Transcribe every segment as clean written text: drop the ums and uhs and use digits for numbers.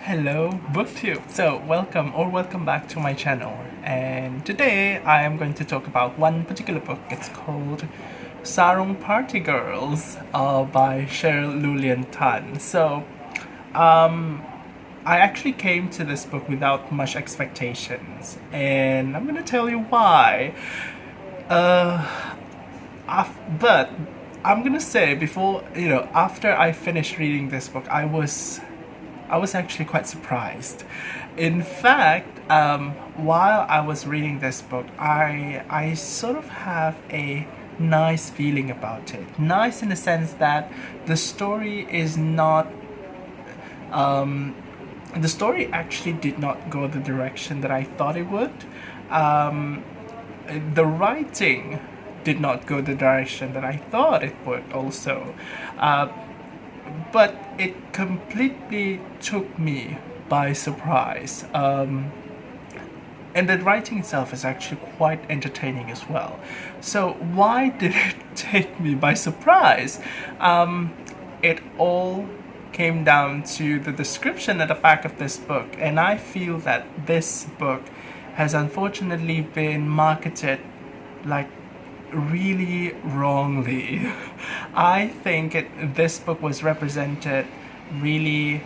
Hello, booktube. So welcome back to my channel, and today I am going to talk about one particular book. It's called Sarong Party Girls by Cheryl Lu-Lien Tan. I actually came to this book without much expectations, and I'm going to tell you why. But I'm gonna say before, after I finished reading this book, I was actually quite surprised. In fact, while I was reading this book, I sort of have a nice feeling about it. Nice in the sense that the story is not. The story actually did not go the direction that I thought it would. The writing did not go the direction that I thought it would also. But it completely took me by surprise. And the writing itself is actually quite entertaining as well. So why did it take me by surprise? It all came down to the description at the back of this book, and I feel that this book has unfortunately been marketed like really wrongly. I think this book was represented really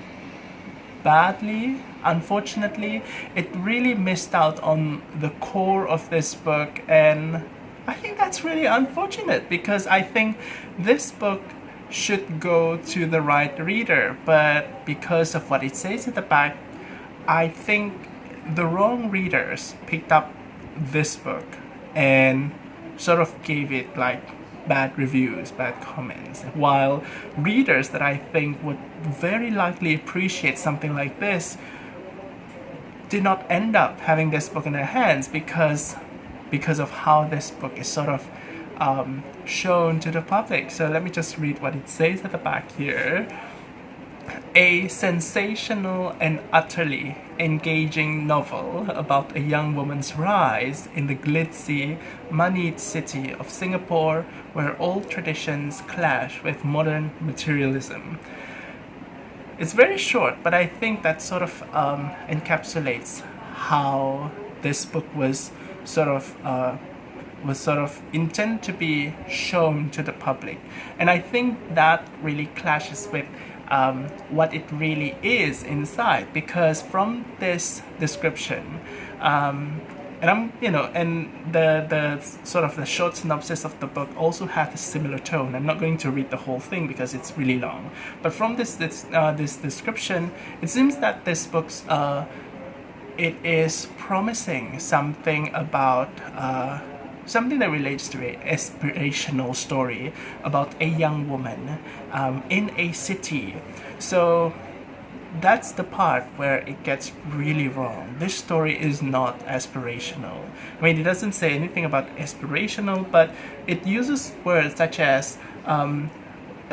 badly. Unfortunately, it really missed out on the core of this book, and I think that's really unfortunate because I think this book should go to the right reader, but because of what it says at the back, I think the wrong readers picked up this book and sort of gave it like bad reviews, bad comments, while readers that I think would very likely appreciate something like this did not end up having this book in their hands because of how this book is sort of shown to the public. So let me just read what it says at the back here. A sensational and utterly engaging novel about a young woman's rise in the glitzy, moneyed city of Singapore, where old traditions clash with modern materialism. It's very short, but I think that sort of encapsulates how this book was sort of intended to be shown to the public. And I think that really clashes with what it really is inside, because from this description, and the sort of the short synopsis of the book also has a similar tone. I'm not going to read the whole thing because it's really long, but from this description, it seems that this book's it is promising something about something that relates to an aspirational story about a young woman in a city. So that's the part where it gets really wrong. This story is not aspirational. I mean, it doesn't say anything about aspirational, but it uses words such as a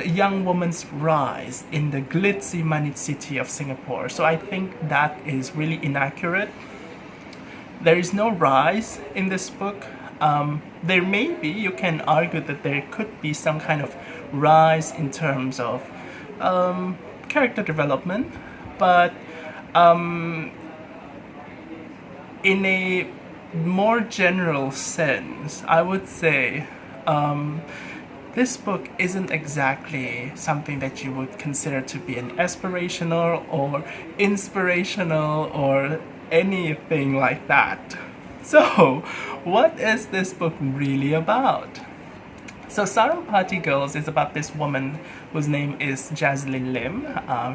young woman's rise in the glitzy moneyed city of Singapore. So I think that is really inaccurate. There is no rise in this book. There may be, you can argue that there could be some kind of rise in terms of character development, but in a more general sense, I would say this book isn't exactly something that you would consider to be an aspirational or inspirational or anything like that. So, what is this book really about? So, Sarong Party Girls is about this woman whose name is Jaslyn Lim,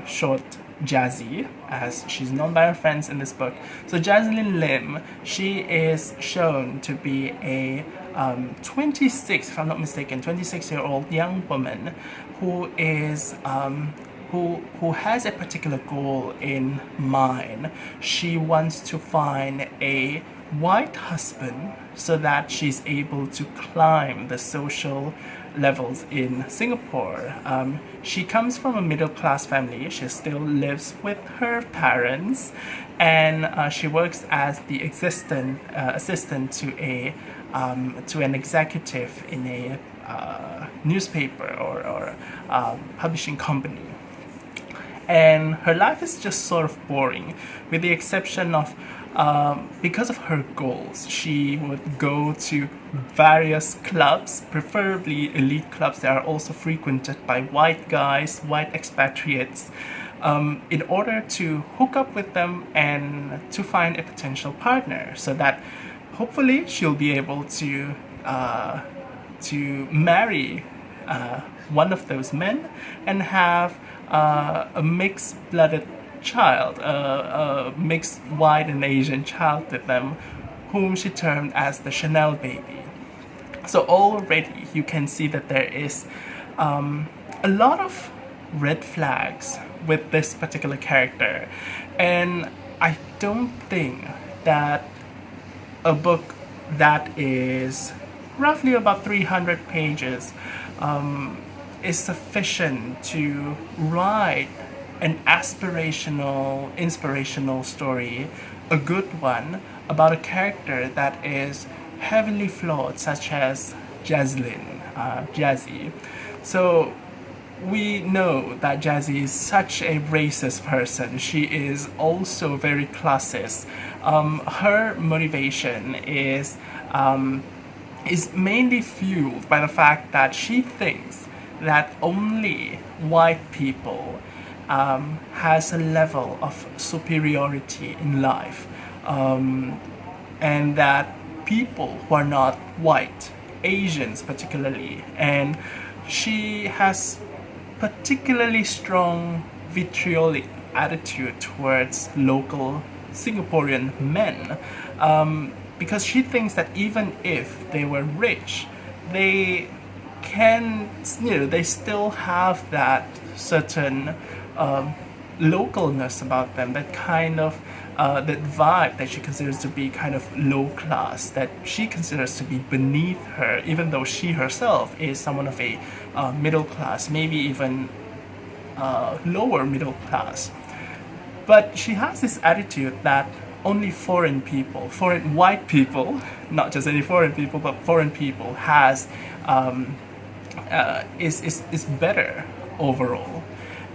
short Jazzy, as she's known by her friends in this book. So, Jaslyn Lim, she is shown to be a 26, if I'm not mistaken, 26-year-old young woman who is who has a particular goal in mind. She wants to find a white husband so that she's able to climb the social levels in Singapore. She comes from a middle-class family. She still lives with her parents, and she works as the assistant to an executive in a newspaper or publishing company. and her life is just sort of boring, with the exception of because of her goals. She would go to various clubs, preferably elite clubs that are also frequented by white guys, white expatriates, in order to hook up with them and to find a potential partner, so that hopefully she'll be able to marry one of those men and have a mixed-blooded child, a mixed white and Asian child with them, whom she termed as the Chanel baby. So already you can see that there is a lot of red flags with this particular character, and I don't think that a book that is roughly about 300 pages is sufficient to write an aspirational, inspirational story, a good one, about a character that is heavily flawed, such as Jazzy. So we know that Jazzy is such a racist person. She is also very classist. Her motivation is mainly fueled by the fact that she thinks that only white people has a level of superiority in life, and that people who are not white, Asians particularly, and she has particularly strong vitriolic attitude towards local Singaporean men, because she thinks that even if they were rich, they can, they still have that certain localness about them, that kind of that vibe that she considers to be kind of low class, that she considers to be beneath her, even though she herself is someone of a middle class, maybe even lower middle class. But she has this attitude that only foreign white people, not just any foreign people, but foreign people has is better overall.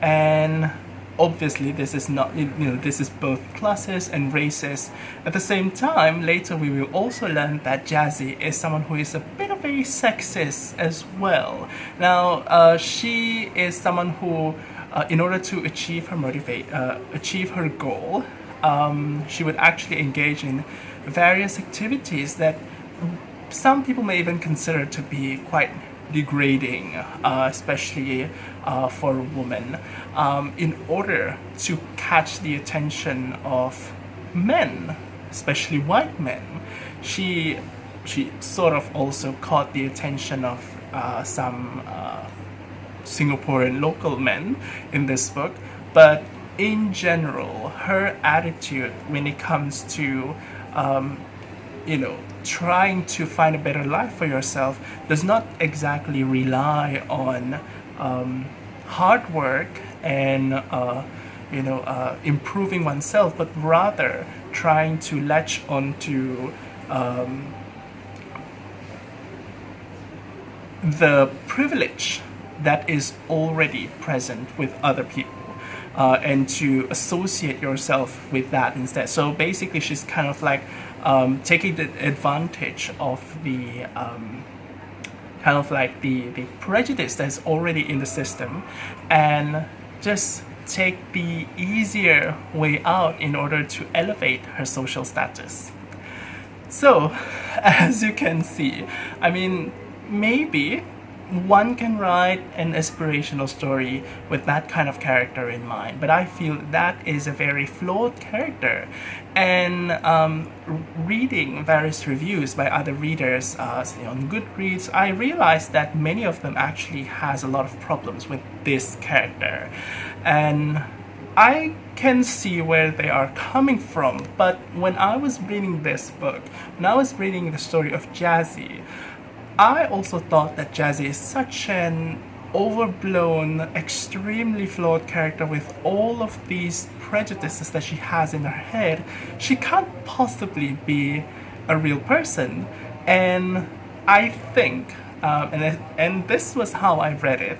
And obviously this is not, this is both classist and racist. At the same time, later we will also learn that Jazzy is someone who is a bit of a sexist as well. Now, she is someone who, in order to achieve her goal, she would actually engage in various activities that some people may even consider to be quite degrading, especially for a woman, in order to catch the attention of men, especially white men. She sort of also caught the attention of some Singaporean local men in this book, but in general, her attitude when it comes to trying to find a better life for yourself does not exactly rely on hard work and improving oneself, but rather trying to latch onto the privilege that is already present with other people, and to associate yourself with that instead. So basically, she's kind of like taking the advantage of the kind of like the prejudice that's already in the system, and just take the easier way out in order to elevate her social status. So, as you can see, I mean, maybe one can write an aspirational story with that kind of character in mind, but I feel that is a very flawed character. And reading various reviews by other readers on Goodreads, I realized that many of them actually has a lot of problems with this character. And I can see where they are coming from, but when I was reading this book, when I was reading the story of Jazzy, I also thought that Jazzy is such an overblown, extremely flawed character with all of these prejudices that she has in her head. She can't possibly be a real person. And I think, and this was how I read it,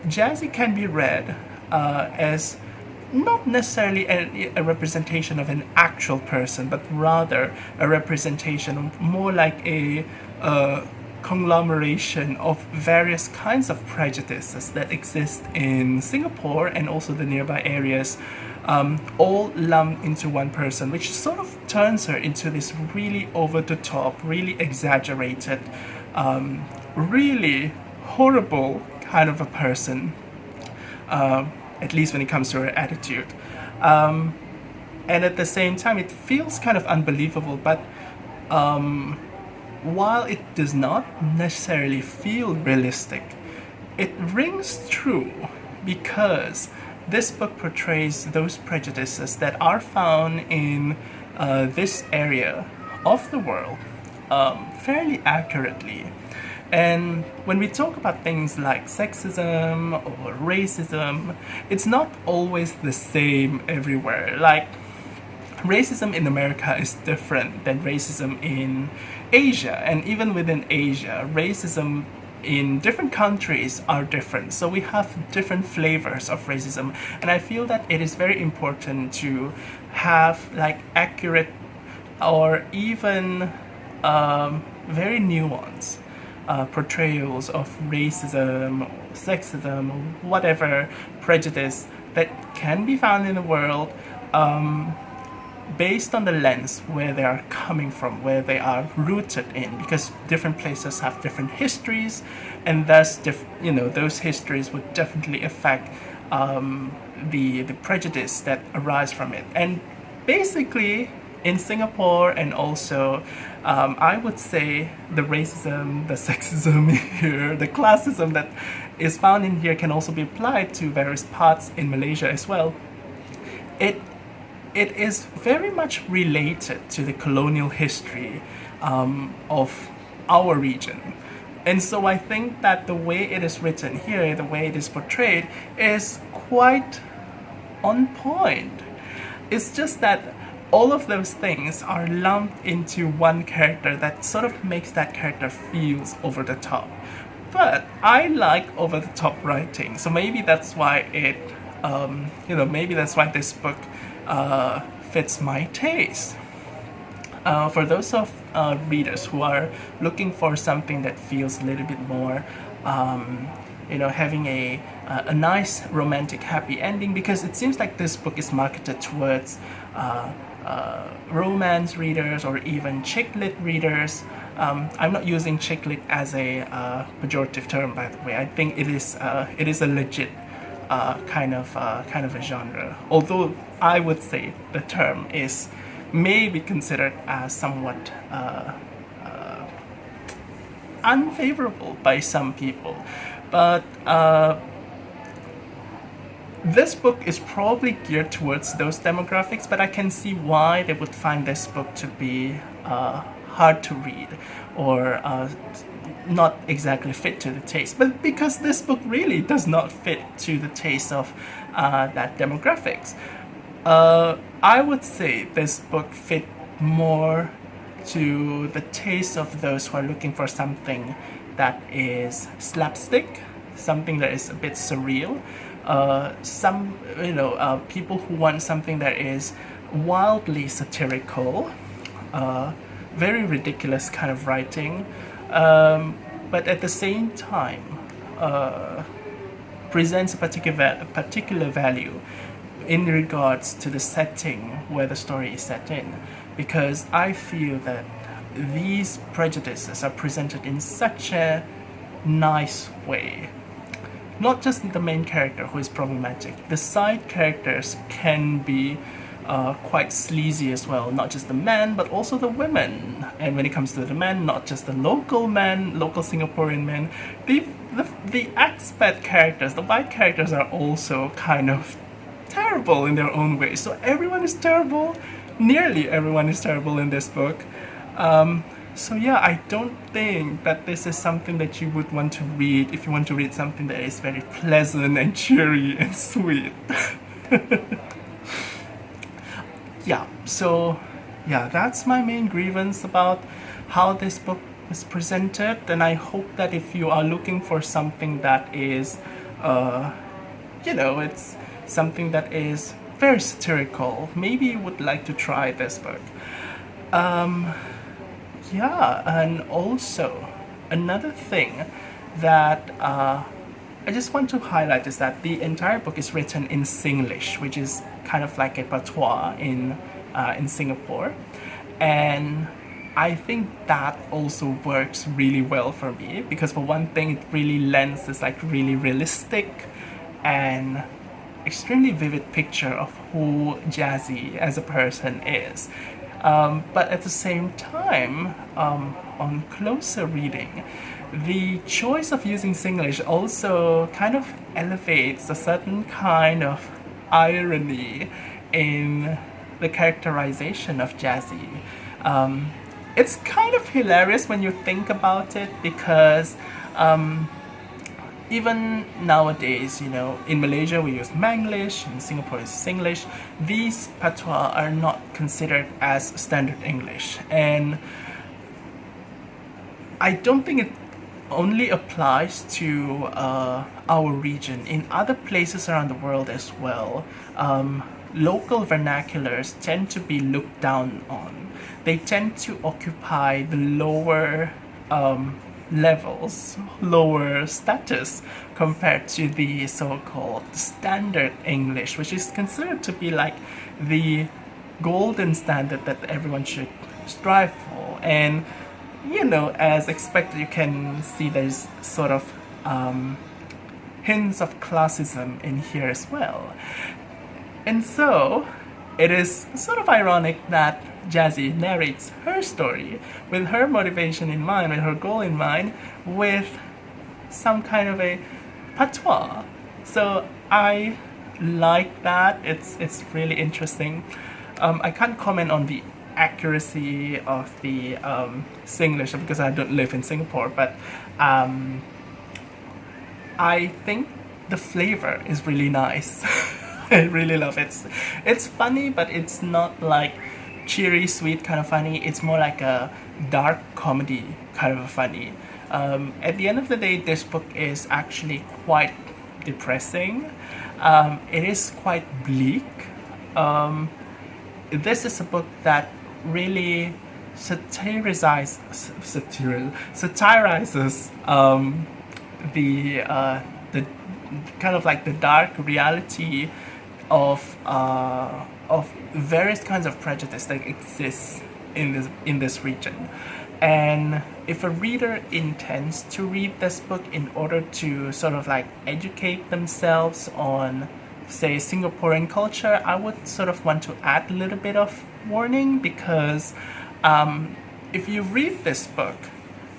Jazzy can be read as not necessarily a representation of an actual person, but rather a representation of more like a conglomeration of various kinds of prejudices that exist in Singapore and also the nearby areas, all lumped into one person, which sort of turns her into this really over the top, really exaggerated, really horrible kind of a person. At least when it comes to her attitude. And at the same time, it feels kind of unbelievable, but while it does not necessarily feel realistic, it rings true because this book portrays those prejudices that are found in this area of the world fairly accurately. And when we talk about things like sexism or racism, it's not always the same everywhere. Like, racism in America is different than racism in Asia. And even within Asia, racism in different countries are different. So we have different flavors of racism. And I feel that it is very important to have like accurate or even very nuanced portrayals of racism, or sexism, or whatever prejudice that can be found in the world, based on the lens where they are coming from, where they are rooted in, because different places have different histories, and thus, those histories would definitely affect the prejudice that arise from it. And basically, in Singapore and also, I would say the racism, the sexism here, the classism that is found in here can also be applied to various parts in Malaysia as well. It is very much related to the colonial history of our region. And so I think that the way it is written here, the way it is portrayed, is quite on point. It's just that all of those things are lumped into one character that sort of makes that character feels over the top. But I like over the top writing, so maybe that's why maybe that's why this book fits my taste. For those of readers who are looking for something that feels a little bit more, having a nice romantic happy ending, because it seems like this book is marketed towards romance readers or even chick lit readers. I'm not using chick lit as a pejorative term, by the way. I think it is a legit kind of a genre. Although I would say the term may be considered as somewhat unfavorable by some people, but this book is probably geared towards those demographics, but I can see why they would find this book to be hard to read or not exactly fit to the taste. But because this book really does not fit to the taste of that demographics, I would say this book fit more to the taste of those who are looking for something that is slapstick, something that is a bit surreal. People who want something that is wildly satirical, very ridiculous kind of writing, but at the same time presents a particular value in regards to the setting where the story is set in, because I feel that these prejudices are presented in such a nice way. Not just the main character who is problematic, the side characters can be quite sleazy as well, not just the men but also the women. And when it comes to the men, not just the local men, local Singaporean men, the expat characters, the white characters are also kind of terrible in their own way. So everyone is terrible, nearly everyone is terrible in this book. So yeah, I don't think that this is something that you would want to read if you want to read something that is very pleasant and cheery and sweet. That's my main grievance about how this book is presented, and I hope that if you are looking for something that is you know, it's something that is very satirical. Maybe you would like to try this book. Yeah, and also another thing that I just want to highlight is that the entire book is written in Singlish, which is kind of like a patois in Singapore, and I think that also works really well for me because for one thing, it really lends this like really realistic and extremely vivid picture of who Jazzy as a person is. But at the same time, on closer reading, the choice of using Singlish also kind of elevates a certain kind of irony in the characterization of Jazzy. It's kind of hilarious when you think about it because even nowadays, you know, in Malaysia we use Manglish, in Singapore it's Singlish. These patois are not considered as standard English, and I don't think it only applies to our region. In other places around the world as well, local vernaculars tend to be looked down on. They tend to occupy the lower levels, lower status compared to the so-called standard English, which is considered to be like the golden standard that everyone should strive for. And you know, as expected, you can see there's sort of hints of classism in here as well. And so it is sort of ironic that Jazzy narrates her story with her motivation in mind, with her goal in mind, with some kind of a patois. So I like that. It's really interesting. I can't comment on the accuracy of the Singlish because I don't live in Singapore, but I think the flavor is really nice. I really love it. It's funny, but it's not like cheery, sweet kind of funny. It's more like a dark comedy kind of a funny. At the end of the day, this book is actually quite depressing. It is quite bleak. This is a book that really satirizes the kind of like the dark reality of various kinds of prejudice that exists in this region. And if a reader intends to read this book in order to sort of like educate themselves on, say, Singaporean culture, I would sort of want to add a little bit of warning because if you read this book,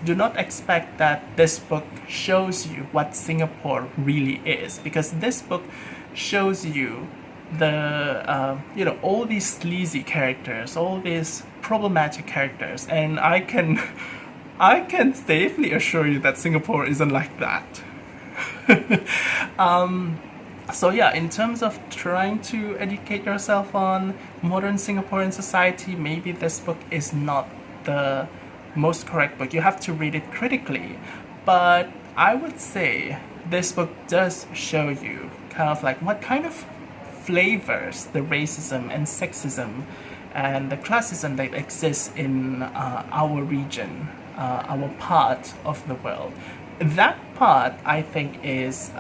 do not expect that this book shows you what Singapore really is, because this book shows you the you know, all these sleazy characters, all these problematic characters, and I can safely assure you that Singapore isn't like that. So yeah, in terms of trying to educate yourself on modern Singaporean society, maybe this book is not the most correct book. You have to read it critically. But I would say this book does show you kind of like what kind of flavors the racism and sexism and the classism that exists in our region, our part of the world. That part, I think, is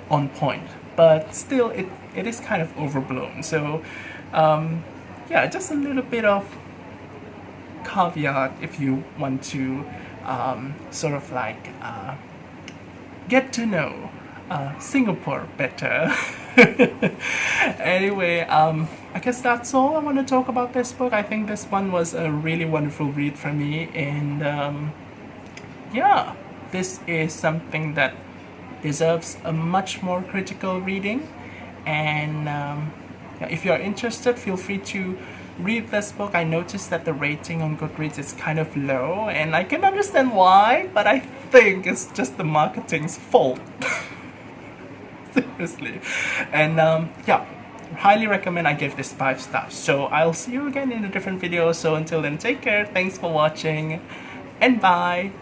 on point, but still it is kind of overblown. So yeah, just a little bit of caveat if you want to sort of like get to know Singapore better. Anyway, I guess that's all I want to talk about this book. I think this one was a really wonderful read for me, and yeah, this is something that deserves a much more critical reading. And if you're interested, feel free to read this book. I noticed that the rating on Goodreads is kind of low, and I can understand why, but I think it's just the marketing's fault. Seriously. And yeah, highly recommend I give this 5 stars. So I'll see you again in a different video. So until then, take care, thanks for watching, and bye.